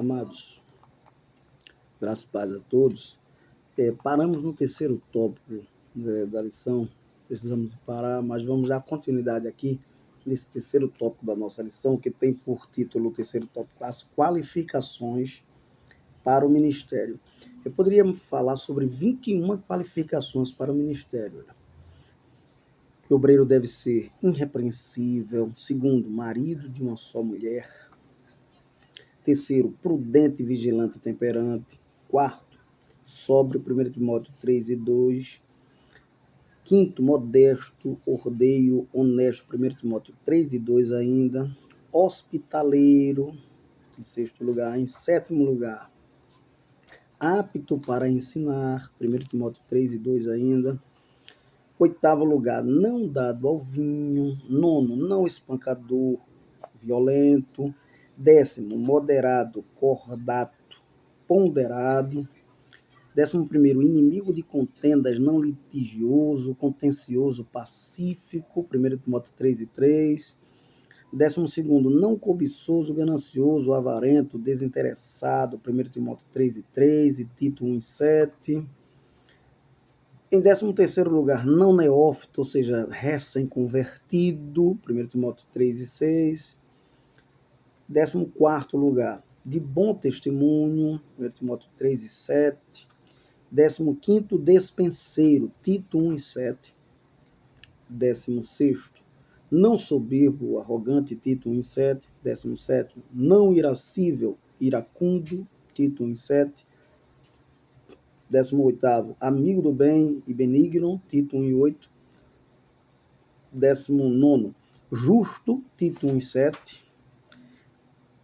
Amados, graças e paz a todos. Paramos no terceiro tópico da lição, precisamos parar, mas vamos dar continuidade aqui nesse terceiro tópico da nossa lição, que tem por título o terceiro tópico, as qualificações para o ministério. Eu poderia falar sobre 21 qualificações para o ministério. Que o obreiro deve ser irrepreensível. Segundo, marido de uma só mulher. Terceiro, prudente, vigilante e temperante. Quarto, sóbrio, 1 Timóteo 3:2. Quinto, modesto, ordeio, honesto, 1 Timóteo 3:2 ainda. Hospitaleiro, em sexto lugar. Em sétimo lugar, apto para ensinar, 1 Timóteo 3:2 ainda. Oitavo lugar, não dado ao vinho. Nono, não espancador, violento. Décimo, moderado, cordato, ponderado. 11º, inimigo de contendas, não litigioso, contencioso, pacífico, 1 Timóteo 3:3. 12º, não cobiçoso, ganancioso, avarento, desinteressado, 1 Timóteo 3:3 e Tito 1:7. Em 13º lugar, não neófito, ou seja, recém-convertido, 1 Timóteo 3:6. 14º lugar, de bom testemunho, 1 Timóteo 3:7. 15º, despenseiro, Tito 1:7. 16º, não soberbo, arrogante, Tito 1:7. 17º, não irascível, iracundo, Tito 1:7. 18º, amigo do bem e benigno, Tito 1:8. 19º, justo, Tito 1:7.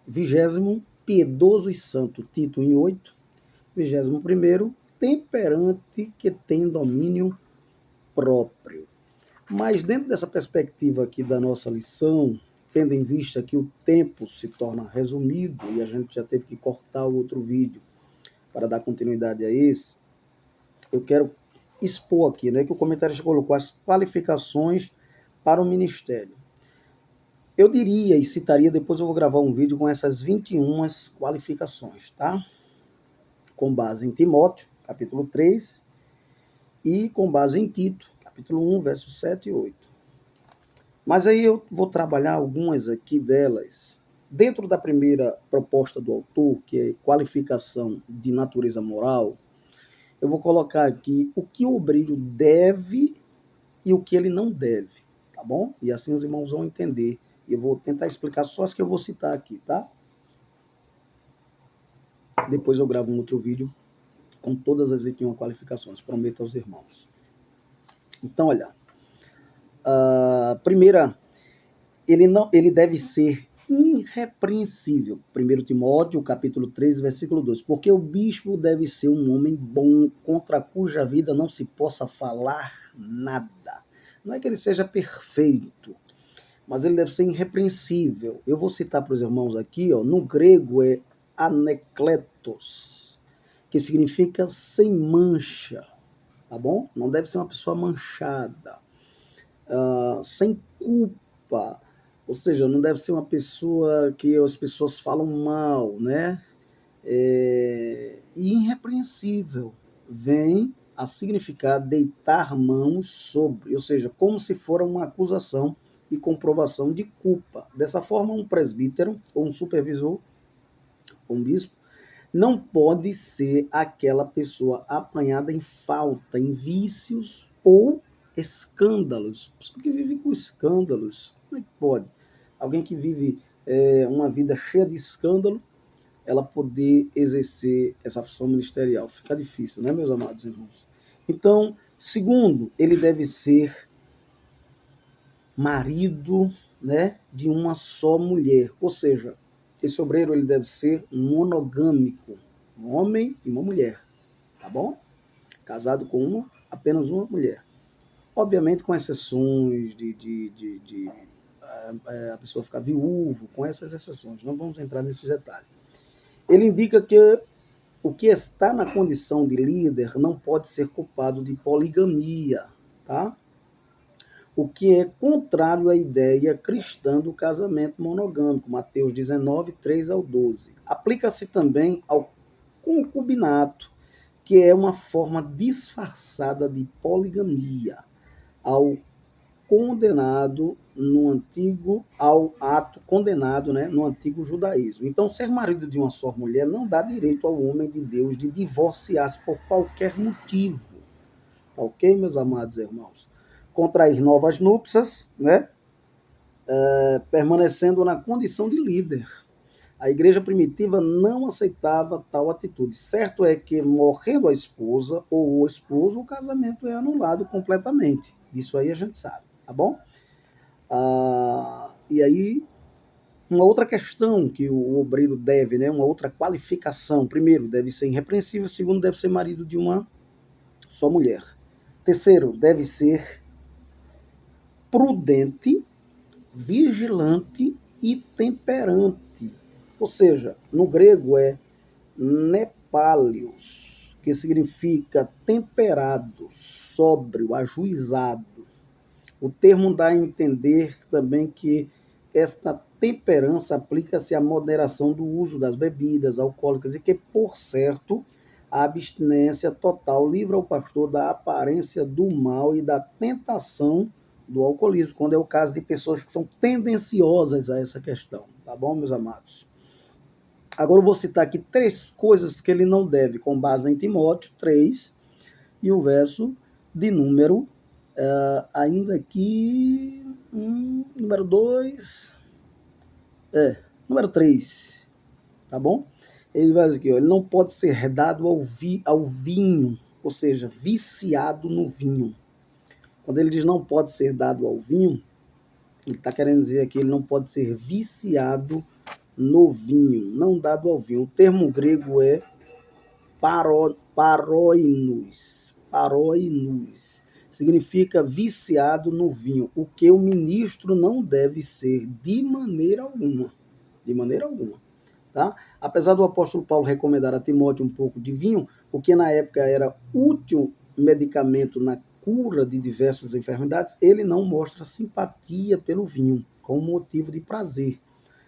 20º, piedoso e santo, Tito 1:8. 21º, temperante, que tem domínio próprio. Mas dentro dessa perspectiva aqui da nossa lição, tendo em vista que o tempo se torna resumido e a gente já teve que cortar o outro vídeo para dar continuidade a esse, eu quero expor aqui, que o comentarista colocou as qualificações para o ministério. Eu diria e citaria, depois eu vou gravar um vídeo com essas 21 qualificações, tá? Com base em Timóteo, capítulo 3, e com base em Tito, capítulo 1, versos 7 e 8. Mas aí eu vou trabalhar algumas aqui delas. Dentro da primeira proposta do autor, que é qualificação de natureza moral, eu vou colocar aqui o que o obreiro deve e o que ele não deve, tá bom? E assim os irmãos vão entender. E eu vou tentar explicar só as que eu vou citar aqui, tá? Depois eu gravo um outro vídeo com todas as 21 qualificações, prometo aos irmãos. Então, olha, a primeira, ele deve ser irrepreensível. 1 Timóteo, capítulo 3, versículo 2. Porque o bispo deve ser um homem bom, contra cuja vida não se possa falar nada. Não é que ele seja perfeito, mas ele deve ser irrepreensível. Eu vou citar para os irmãos aqui, no grego é anekletos, que significa sem mancha, tá bom? Não deve ser uma pessoa manchada, sem culpa, ou seja, não deve ser uma pessoa que as pessoas falam mal, né? E irrepreensível vem a significar deitar mãos sobre, ou seja, como se for uma acusação e comprovação de culpa. Dessa forma, um presbítero ou um supervisor, ou um bispo, não pode ser aquela pessoa apanhada em falta, em vícios ou escândalos. Pessoa que vive com escândalos, como é que pode? Alguém que vive uma vida cheia de escândalo, ela poder exercer essa função ministerial. Fica difícil, né, meus amados irmãos? Então, segundo, ele deve ser marido, né, de uma só mulher. Ou seja, esse obreiro ele deve ser monogâmico, um homem e uma mulher, tá bom? Casado com apenas uma mulher. Obviamente com exceções de a pessoa ficar viúvo, com essas exceções. Não vamos entrar nesses detalhes. Ele indica que o que está na condição de líder não pode ser culpado de poligamia, tá? o que é contrário à ideia cristã do casamento monogâmico, Mateus 19, 3 ao 12. Aplica-se também ao concubinato, que é uma forma disfarçada de poligamia, ao ao ato condenado, né, no antigo judaísmo. Então, ser marido de uma só mulher não dá direito ao homem de Deus de divorciar-se por qualquer motivo. Tá ok, meus amados irmãos? Contrair novas núpcias, né, permanecendo na condição de líder. A igreja primitiva não aceitava tal atitude. Certo é que, morrendo a esposa ou o esposo, o casamento é anulado completamente. Isso aí a gente sabe, tá bom? E aí, uma outra questão que o obreiro deve, né, uma outra qualificação: primeiro, deve ser irrepreensível; segundo, deve ser marido de uma só mulher; terceiro, deve ser prudente, vigilante e temperante. Ou seja, no grego é nepalios, que significa temperado, sóbrio, ajuizado. O termo dá a entender também que esta temperança aplica-se à moderação do uso das bebidas alcoólicas e que, por certo, a abstinência total livra o pastor da aparência do mal e da tentação do alcoolismo, quando é o caso de pessoas que são tendenciosas a essa questão. Tá bom, meus amados? Agora eu vou citar aqui 3 coisas que ele não deve, com base em Timóteo 3 e o verso de número, ainda aqui, número 2, número 3, tá bom? Ele vai dizer aqui, ó, ele não pode ser dado ao vinho, ou seja, viciado no vinho. Quando ele diz não pode ser dado ao vinho, ele está querendo dizer que ele não pode ser viciado no vinho, não dado ao vinho. O termo grego é paroinus. Significa viciado no vinho, o que o ministro não deve ser de maneira alguma. De maneira alguma. Tá? Apesar do apóstolo Paulo recomendar a Timóteo um pouco de vinho, o que na época era útil medicamento na cura de diversas enfermidades, ele não mostra simpatia pelo vinho como motivo de prazer,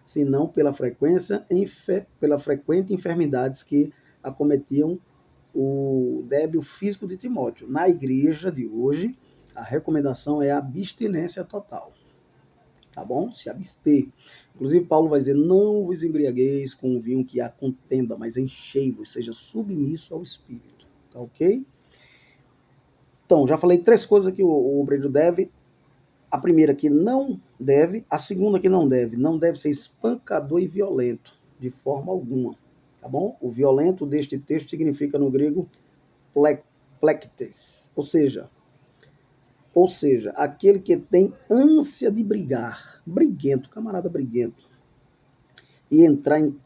senão pela frequente enfermidades que acometiam o débil físico de Timóteo. Na igreja de hoje, a recomendação é a abstinência total. Tá bom? Se abster. Inclusive, Paulo vai dizer, não vos embriagueis com o vinho que há contenda, mas enchei-vos, seja submisso ao Espírito. Tá ok? Então, já falei 3 coisas que o obreiro deve. A primeira que não deve, a segunda que não deve ser espancador e violento, de forma alguma. Tá bom? O violento deste texto significa no grego plektes, ou seja, aquele que tem ânsia de brigar, briguento, camarada briguento, e entrar em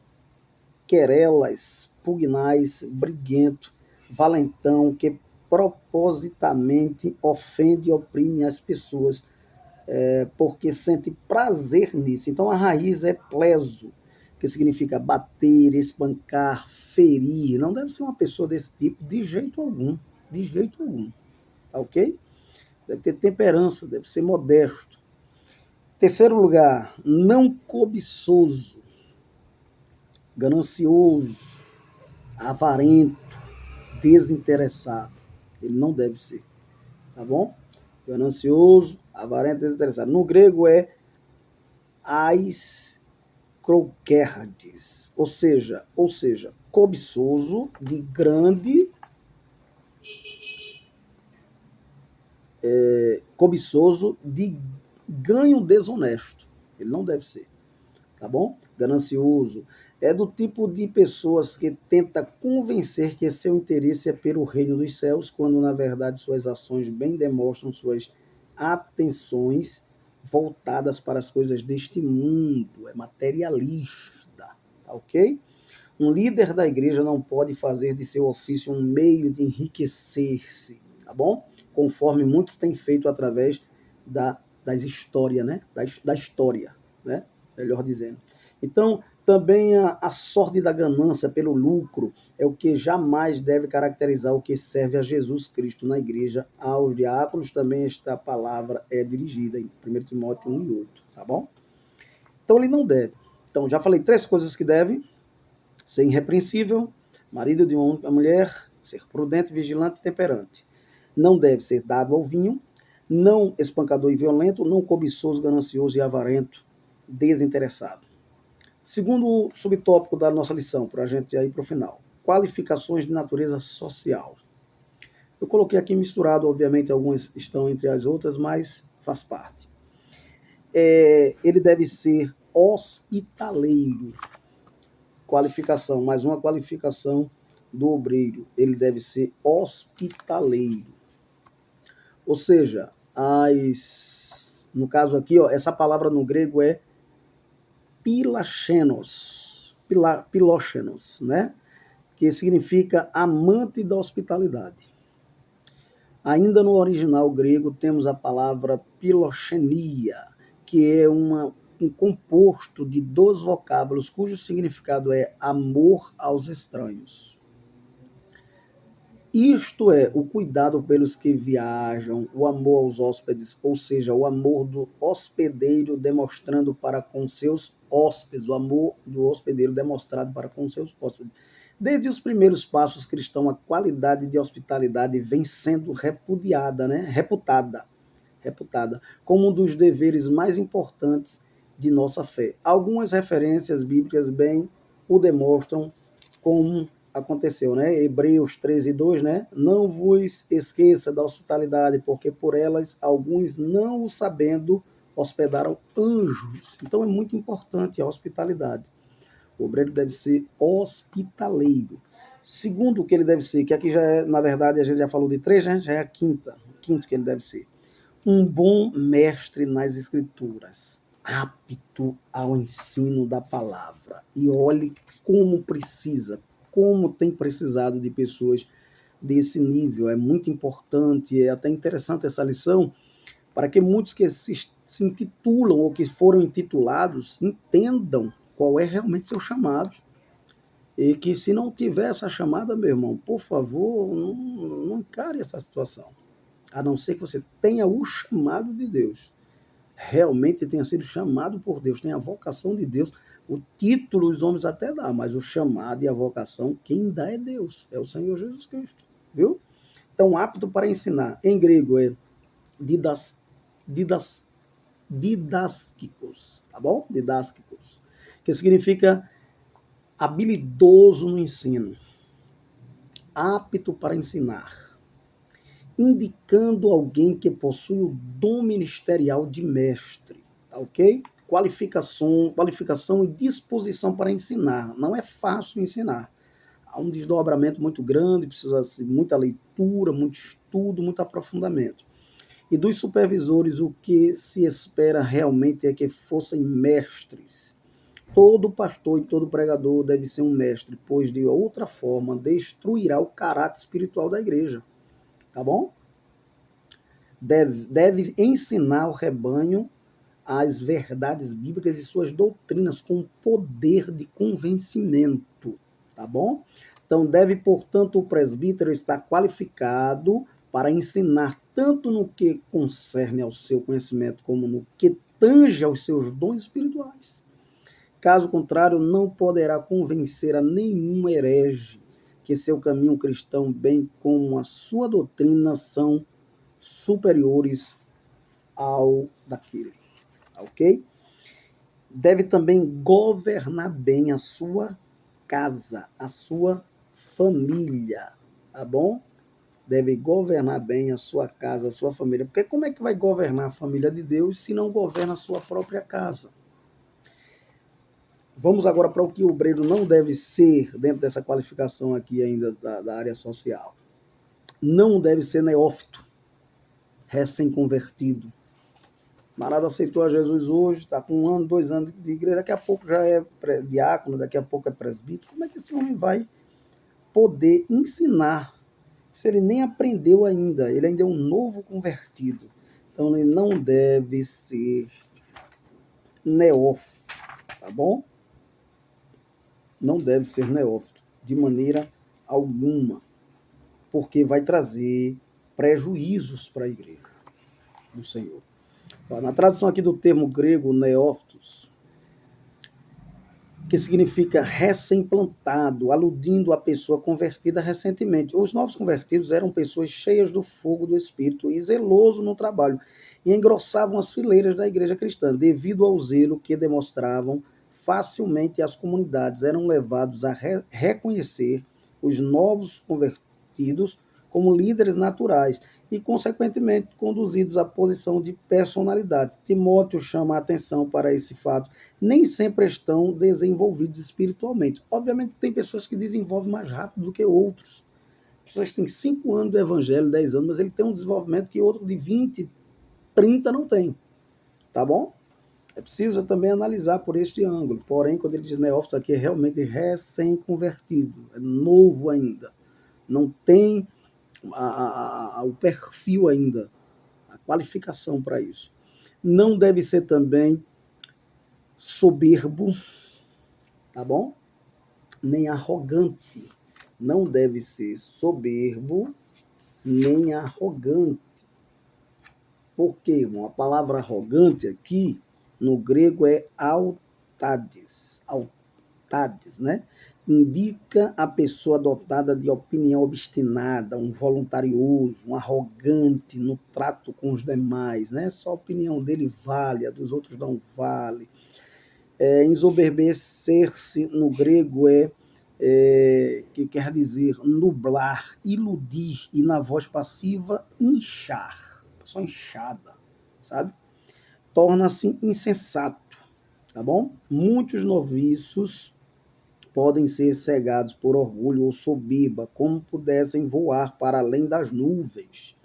querelas, pugnais, briguento, valentão, que propositamente ofende e oprime as pessoas, porque sente prazer nisso. Então a raiz é pleso, que significa bater, espancar, ferir. Não deve ser uma pessoa desse tipo de jeito algum, tá ok? Deve ter temperança, deve ser modesto. Terceiro lugar, não cobiçoso, ganancioso, avarento, desinteressado. Ele não deve ser, tá bom? Ganancioso, avarento, desinteressado. No grego é ais croquerdes, ou seja, cobiçoso de grande, cobiçoso de ganho desonesto. Ele não deve ser, tá bom? Ganancioso é do tipo de pessoas que tenta convencer que seu interesse é pelo reino dos céus, quando na verdade suas ações bem demonstram suas atenções voltadas para as coisas deste mundo, é materialista, tá ok? Um líder da igreja não pode fazer de seu ofício um meio de enriquecer-se, tá bom? Conforme muitos têm feito através das histórias, né? Da história, né? Melhor dizendo. Então, Também a sorte da ganância pelo lucro é o que jamais deve caracterizar o que serve a Jesus Cristo na igreja. Aos diáconos também esta palavra é dirigida em 1 Timóteo 1:8, tá bom? Então ele não deve. Então já falei 3 coisas que deve: ser irrepreensível, marido de uma mulher, ser prudente, vigilante e temperante. Não deve ser dado ao vinho, não espancador e violento, não cobiçoso, ganancioso e avarento, desinteressado. Segundo subtópico da nossa lição, para a gente ir para o final: qualificações de natureza social. Eu coloquei aqui misturado, obviamente, algumas estão entre as outras, mas faz parte. Ele deve ser hospitaleiro. Qualificação, mais uma qualificação do obreiro. Ele deve ser hospitaleiro. Ou seja, no caso aqui, ó, essa palavra no grego é pilóxenos, né? Que significa amante da hospitalidade. Ainda no original grego temos a palavra piloxenia, que é um composto de 2 vocábulos cujo significado é amor aos estranhos. Isto é, o cuidado pelos que viajam, o amor aos hóspedes, ou seja, o amor do hospedeiro demonstrando para com seus hóspedes, o amor do hospedeiro demonstrado para com seus hóspedes. Desde os primeiros passos cristãos, a qualidade de hospitalidade vem sendo reputada como um dos deveres mais importantes de nossa fé. Algumas referências bíblicas bem o demonstram como aconteceu, né? Hebreus 13:2, né? Não vos esqueça da hospitalidade, porque por elas alguns, não o sabendo, hospedaram anjos. Então é muito importante a hospitalidade. O obreiro deve ser hospitaleiro. Segundo, o que ele deve ser, que aqui já é, na verdade, a gente já falou de 3, né? Já é o quinto que ele deve ser: um bom mestre nas escrituras, apto ao ensino da palavra. E olhe como tem precisado de pessoas desse nível. É muito importante, é até interessante essa lição, para que muitos que se intitulam ou que foram intitulados entendam qual é realmente seu chamado. E que se não tiver essa chamada, meu irmão, por favor, não encare essa situação. A não ser que você tenha o chamado de Deus. Realmente tenha sido chamado por Deus, tenha a vocação de Deus. O título os homens até dá, mas o chamado e a vocação, quem dá é Deus, é o Senhor Jesus Cristo, viu? Então, apto para ensinar, em grego é didáskicos, tá bom? Didáskicos, que significa habilidoso no ensino, apto para ensinar, indicando alguém que possui o dom ministerial de mestre, tá ok? Qualificação e disposição para ensinar. Não é fácil ensinar. Há um desdobramento muito grande, precisa de muita leitura, muito estudo, muito aprofundamento. E dos supervisores, o que se espera realmente é que fossem mestres. Todo pastor e todo pregador deve ser um mestre, pois de outra forma destruirá o caráter espiritual da igreja. Tá bom? Deve ensinar o rebanho as verdades bíblicas e suas doutrinas com poder de convencimento, tá bom? Então, deve, portanto, o presbítero estar qualificado para ensinar tanto no que concerne ao seu conhecimento, como no que tange aos seus dons espirituais. Caso contrário, não poderá convencer a nenhum herege que seu caminho cristão, bem como a sua doutrina, são superiores ao daquele. Ok? Deve também governar bem a sua casa, a sua família, tá bom? Deve governar bem a sua casa, a sua família. Porque como é que vai governar a família de Deus se não governa a sua própria casa? Vamos agora para o que o obreiro não deve ser dentro dessa qualificação aqui ainda da área social. Não deve ser neófito, recém-convertido. O camarada aceitou a Jesus hoje, está com 1 ano, 2 anos de igreja, daqui a pouco já é diácono, daqui a pouco é presbítero. Como é que esse homem vai poder ensinar se ele nem aprendeu ainda? Ele ainda é um novo convertido. Então ele não deve ser neófito, tá bom? não deve ser neófito, de maneira alguma, porque vai trazer prejuízos para a igreja do Senhor. Na tradução aqui do termo grego neófitos, que significa recém-plantado, aludindo à pessoa convertida recentemente. Os novos convertidos eram pessoas cheias do fogo do Espírito e zelosos no trabalho, e engrossavam as fileiras da igreja cristã, devido ao zelo que demonstravam facilmente as comunidades, eram levados a reconhecer os novos convertidos como líderes naturais e, consequentemente, conduzidos à posição de personalidade. Timóteo chama a atenção para esse fato. Nem sempre estão desenvolvidos espiritualmente. Obviamente, tem pessoas que desenvolvem mais rápido do que outros. Pessoas que têm 5 anos do evangelho, 10 anos, mas ele tem um desenvolvimento que outro de 20, 30 não tem. Tá bom? É preciso também analisar por este ângulo. Porém, quando ele diz neófito aqui, é realmente recém-convertido, é novo ainda. Não tem o perfil ainda, a qualificação para isso. Não deve ser também soberbo, tá bom? Nem arrogante. Não deve ser soberbo, nem arrogante. Por quê, irmão? A palavra arrogante aqui, no grego, é autades. Autades, né? Indica a pessoa dotada de opinião obstinada, um voluntarioso, um arrogante no trato com os demais, né? Só a opinião dele vale, a dos outros não vale. Ensoberbecer-se no grego que quer dizer nublar, iludir, e na voz passiva, inchar, só inchada, sabe? Torna-se insensato, tá bom? Muitos noviços podem ser cegados por orgulho ou soberba, como pudessem voar para além das nuvens.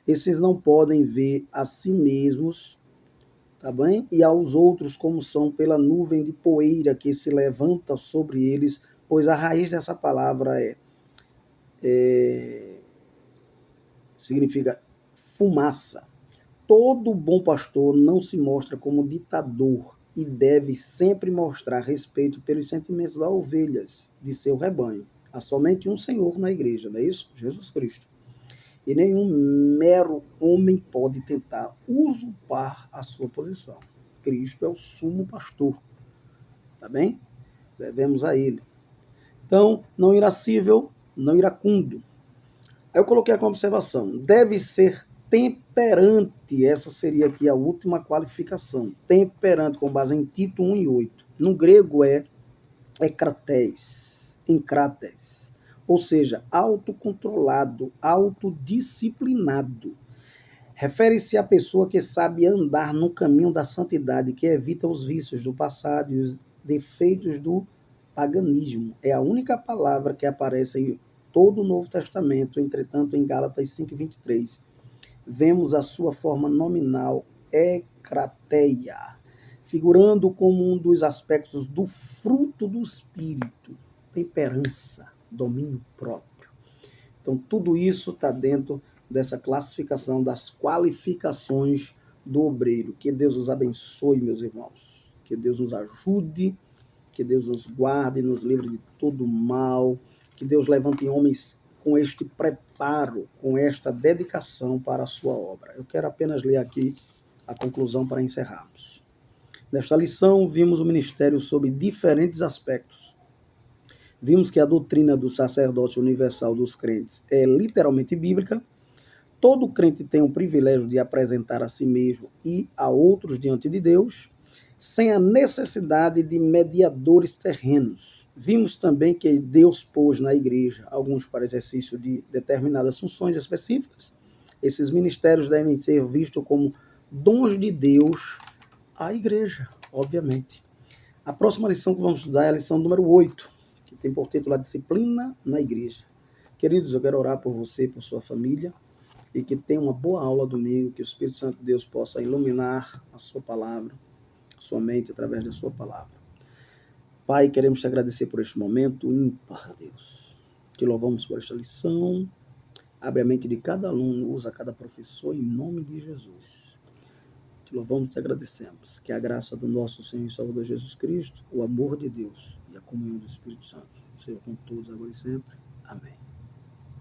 Esses não podem ver a si mesmos, tá bem? E aos outros como são pela nuvem de poeira que se levanta sobre eles, pois a raiz dessa palavra significa fumaça. Todo bom pastor não se mostra como ditador e deve sempre mostrar respeito pelos sentimentos das ovelhas de seu rebanho. Há somente um Senhor na igreja, não é isso? Jesus Cristo. E nenhum mero homem pode tentar usurpar a sua posição. Cristo é o sumo pastor, tá bem? Devemos a ele. Então, não irascível, não iracundo. Aí eu coloquei aqui uma observação. Deve ser temperante. Essa seria aqui a última qualificação. Temperante, com base em Tito 1:8. No grego é encrates. Ou seja, autocontrolado, autodisciplinado. Refere-se à pessoa que sabe andar no caminho da santidade, que evita os vícios do passado e os defeitos do paganismo. É a única palavra que aparece em todo o Novo Testamento. Entretanto, em Gálatas 5:23, vemos a sua forma nominal, ekrateia, figurando como um dos aspectos do fruto do Espírito, temperança, domínio próprio. Então, tudo isso está dentro dessa classificação das qualificações do obreiro. Que Deus os abençoe, meus irmãos. Que Deus nos ajude, que Deus nos guarde, nos livre de todo mal. Que Deus levante homens com este preparo, com esta dedicação para a sua obra. Eu quero apenas ler aqui a conclusão para encerrarmos. Nesta lição, vimos o ministério sob diferentes aspectos. Vimos que a doutrina do sacerdócio universal dos crentes é literalmente bíblica. Todo crente tem o privilégio de apresentar a si mesmo e a outros diante de Deus, sem a necessidade de mediadores terrenos. Vimos também que Deus pôs na igreja alguns para exercício de determinadas funções específicas. Esses ministérios devem ser vistos como dons de Deus à igreja, obviamente. A próxima lição que vamos estudar é a lição número 8, que tem por título a disciplina na igreja. Queridos, eu quero orar por você, por sua família, e que tenha uma boa aula domingo, que o Espírito Santo de Deus possa iluminar a sua palavra, a sua mente através da sua palavra. Pai, queremos te agradecer por este momento ímpar, Deus. Te louvamos por esta lição. Abre a mente de cada aluno, usa cada professor em nome de Jesus. te louvamos e te agradecemos. Que a graça do nosso Senhor e Salvador Jesus Cristo, o amor de Deus e a comunhão do Espírito Santo seja com todos agora e sempre. Amém.